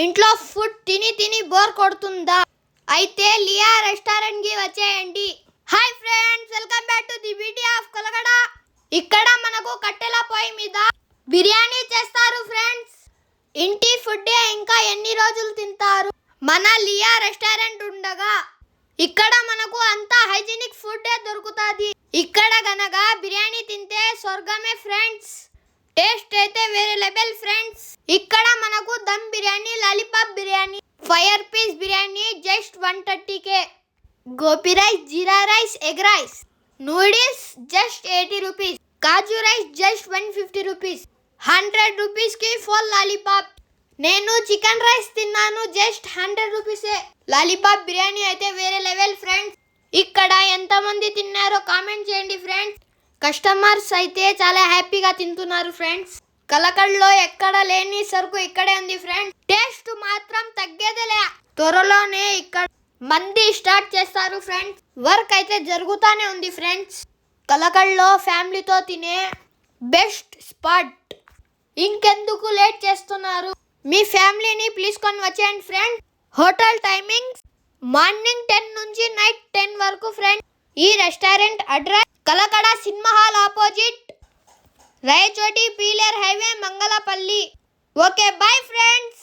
ఇంట్లో ఫుడ్ తిని తిని బోర్ కొడుతుందా? అయితే లియా రెస్టారెంట్ కి వచ్చేయండి. Hi friends, welcome back to the beauty of Kalagada. ఇక్కడ మనకు కట్టెల పొయ్యి మీద బిర్యానీ చేస్తారు ఫ్రెండ్స్. ఇంటి ఫుడ్ ఇంకా ఎన్ని రోజులు తింటారు? మన లియా రెస్టారెంట్ ఉండగా ఇక్కడ మనకు అంతా హైజీనిక్ ఫుడ్ దొరుకుతుంది. ఇక్కడ గనక బిర్యానీ తింటే స్వర్గమే ఫ్రెండ్స్. టేస్ట్ అయితే వేరే లెవెల్ ఫ్రెండ్స్. ఇక్కడ మనకు dum biryani, lollipop biryani, fire piece biryani just 130k, gobi rice, jeera rice, egg rice, noodles just 80 rupees, kaju rice just 150 rupees, 100 రూపీస్ కి 4 లాలీపాప్. నేను చికెన్ రైస్ తిన్నాను, జస్ట్ 100 రూపీసే. లాలీపాప్ బిర్యానీ అయితే వేరే లెవెల్ ఫ్రెండ్స్. ఇక్కడ ఎంతమంది తిన్నారో కామెంట్ చేయండి ఫ్రెండ్స్. కస్టమర్స్ అయితే చాలా హ్యాపీగా తింటున్నారు ఫ్రెండ్స్. కలకడలో ఎక్కడ లేని సరుకు ఇక్కడే ఉంది ఫ్రెండ్స్. టేస్ట్ మాత్రం తగ్గేదేలే. త్వరలోనే ఇక్కడ మంది స్టార్ట్ చేస్తారు ఫ్రెండ్స్. వర్క్ అయితే జరుగుతానే ఉంది ఫ్రెండ్స్. కలకడలో ఫ్యామిలీతో తినే బెస్ట్ స్పాట్. ఇంకెందుకు లేట్ చేస్తున్నారు? మీ ఫ్యామిలీని పిలుచుకొని వచ్చేయండి ఫ్రెండ్స్. హోటల్ టైమింగ్స్ మార్నింగ్ 10 నుంచి నైట్ 10 వరకు ఫ్రెండ్స్. ఈ restaurant address Kalakada cinema hall opposite, Rayachoti Piler highway, Mangalapalli. Okay, bye friends.